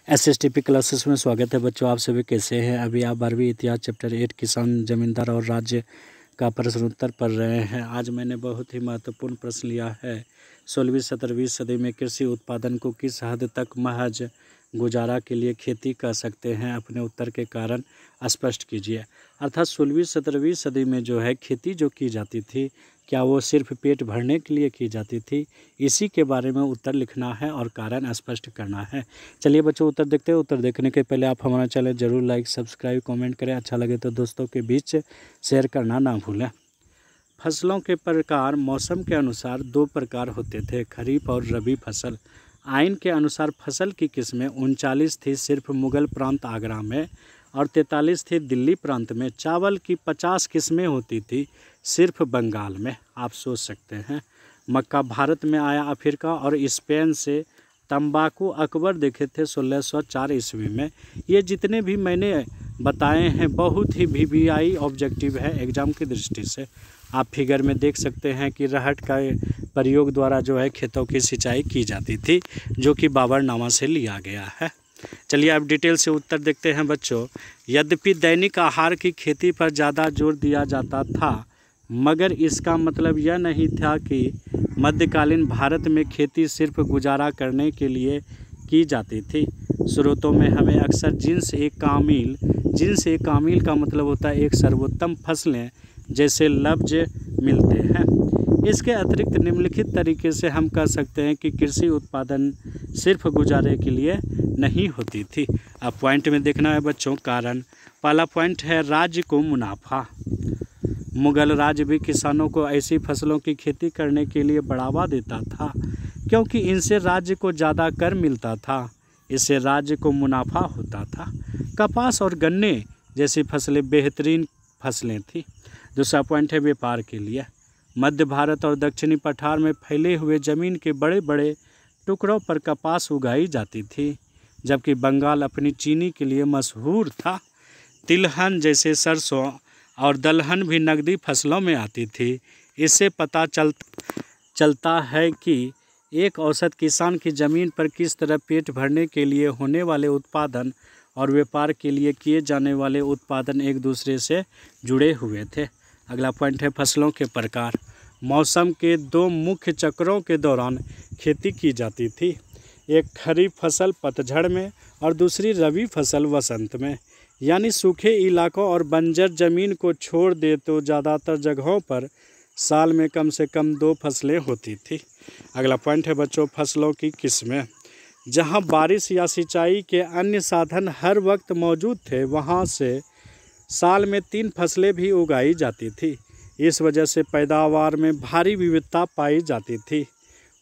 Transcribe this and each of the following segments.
एसएसटीपी classes में स्वागत है बच्चों। आप सभी कैसे हैं? अभी आप 12वीं इतिहास चैप्टर 8 किसान, जमींदार और राज्य का प्रश्न उत्तर पढ़ रहे हैं। आज मैंने बहुत ही महत्वपूर्ण प्रश्न लिया है। 16वीं 17वीं सदी में कृषि उत्पादन को किस हद तक महज गुजारा के लिए खेती कर सकते हैं? अपने उत्तर के कारण स्पष्ट कीजिए। अर्थात 16वीं 17वीं सदी में जो है खेती जो की जाती थी, क्या वो सिर्फ पेट भरने के लिए की जाती थी? इसी के बारे में उत्तर लिखना है और कारण स्पष्ट करना है। चलिए बच्चों उत्तर देखते हैं। उत्तर देखने के पहले आप हमारा चैनल जरूर लाइक, सब्सक्राइब, कमेंट करें। अच्छा लगे तो दोस्तों के बीच शेयर करना ना भूलें। फसलों के प्रकार मौसम के अनुसार दो प्रकार होते थे, खरीफ और रबी फसल। आइन के अनुसार फसल की किस्में 39 थी सिर्फ मुगल प्रांत आगरा में और 43 थी दिल्ली प्रांत में। चावल की 50 किस्में होती थी सिर्फ बंगाल में। आप सोच सकते हैं। मक्का भारत में आया अफ्रीका और स्पेन से। तंबाकू अकबर देखे थे 1604 ईस्वी में। ये जितने भी मैंने बताए हैं बहुत ही वीवीआई ऑब्जेक्टिव है एग्ज़ाम की दृष्टि से। आप फिगर में देख सकते हैं कि रहट का प्रयोग द्वारा जो है खेतों की सिंचाई की जाती थी, जो कि बाबरनामा से लिया गया है। चलिए अब डिटेल से उत्तर देखते हैं बच्चों। यद्यपि दैनिक आहार की खेती पर ज़्यादा जोर दिया जाता था, मगर इसका मतलब यह नहीं था कि मध्यकालीन भारत में खेती सिर्फ गुजारा करने के लिए की जाती थी। स्रोतों में हमें अक्सर जिन्स ए कामिल का मतलब होता है एक सर्वोत्तम फसलें जैसे लफ्ज मिलते हैं। इसके अतिरिक्त निम्नलिखित तरीके से हम कह सकते हैं कि कृषि उत्पादन सिर्फ गुजारे के लिए नहीं होती थी। अब पॉइंट में देखना है बच्चों कारण। पहला पॉइंट है राज्य को मुनाफा। मुगल राज्य भी किसानों को ऐसी फसलों की खेती करने के लिए बढ़ावा देता था क्योंकि इनसे राज्य को ज़्यादा कर मिलता था। इससे राज्य को मुनाफा होता था। कपास और गन्ने जैसी फसलें बेहतरीन फसलें थी। दूसरा पॉइंट है व्यापार के लिए। मध्य भारत और दक्षिणी पठार में फैले हुए ज़मीन के बड़े बड़े टुकड़ों पर कपास उगाई जाती थी, जबकि बंगाल अपनी चीनी के लिए मशहूर था। तिलहन जैसे सरसों और दलहन भी नकदी फसलों में आती थी। इससे पता चलता है कि एक औसत किसान की ज़मीन पर किस तरह पेट भरने के लिए होने वाले उत्पादन और व्यापार के लिए किए जाने वाले उत्पादन एक दूसरे से जुड़े हुए थे। अगला पॉइंट है फसलों के प्रकार। मौसम के दो मुख्य चक्रों के दौरान खेती की जाती थी, एक खरीफ फसल पतझड़ में और दूसरी रबी फसल वसंत में। यानी सूखे इलाकों और बंजर ज़मीन को छोड़ दे तो ज़्यादातर जगहों पर साल में कम से कम 2 फसलें होती थी। अगला पॉइंट है बच्चों फसलों की किस्में। जहां बारिश या सिंचाई के अन्य साधन हर वक्त मौजूद थे, वहां से साल में 3 फसलें भी उगाई जाती थी। इस वजह से पैदावार में भारी विविधता पाई जाती थी।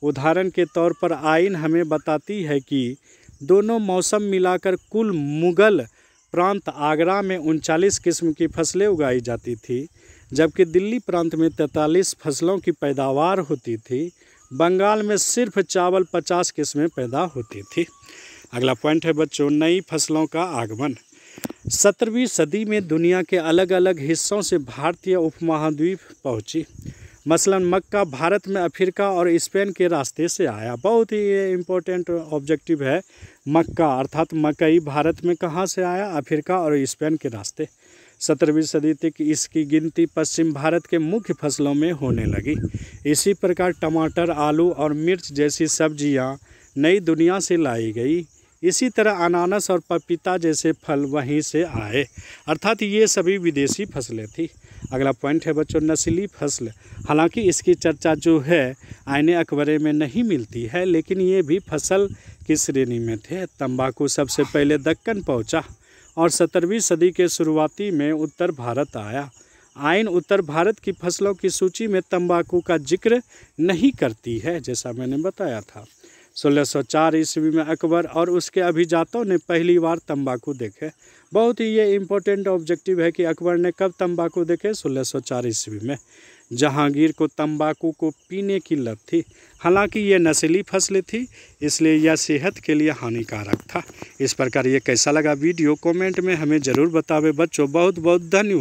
उदाहरण के तौर पर आइन हमें बताती है कि दोनों मौसम मिलाकर कुल मुगल प्रांत आगरा में 39 किस्म की फसलें उगाई जाती थी, जबकि दिल्ली प्रांत में 43 फसलों की पैदावार होती थी। बंगाल में सिर्फ चावल 50 किस्में पैदा होती थी। अगला पॉइंट है बच्चों नई फसलों का आगमन। 17वीं सदी में दुनिया के अलग अलग हिस्सों से भारतीय उपमहाद्वीप पहुंची। मसलन मक्का भारत में अफ्रीका और स्पेन के रास्ते से आया। बहुत ही ये इम्पोर्टेंट ऑब्जेक्टिव है। मक्का अर्थात मकई भारत में कहाँ से आया? अफ्रीका और स्पेन के रास्ते। 17वीं सदी तक इसकी गिनती पश्चिम भारत के मुख्य फसलों में होने लगी। इसी प्रकार टमाटर, आलू और मिर्च जैसी सब्जियां नई दुनिया से लाई गई। इसी तरह अनानास और पपीता जैसे फल वहीं से आए, अर्थात ये सभी विदेशी फसलें थी। अगला पॉइंट है बच्चों नस्ली फसल। हालांकि इसकी चर्चा जो है आईने अकबरे में नहीं मिलती है, लेकिन ये भी फसल की श्रेणी में थे। तंबाकू सबसे पहले दक्कन पहुंचा और 17वीं सदी के शुरुआती में उत्तर भारत आया। आइन उत्तर भारत की फसलों की सूची में तंबाकू का जिक्र नहीं करती है, जैसा मैंने बताया था। 1604 ईस्वी में अकबर और उसके अभिजातों ने पहली बार तंबाकू देखे। बहुत ही ये इम्पोर्टेंट ऑब्जेक्टिव है कि अकबर ने कब तंबाकू देखे? 1604 ईस्वी में। जहांगीर को तंबाकू को पीने की लत थी। हालांकि ये नस्ली फसलें थी, इसलिए यह सेहत के लिए हानिकारक था। इस प्रकार ये कैसा लगा वीडियो कमेंट में हमें ज़रूर बतावे बच्चों। बहुत बहुत धन्यवाद।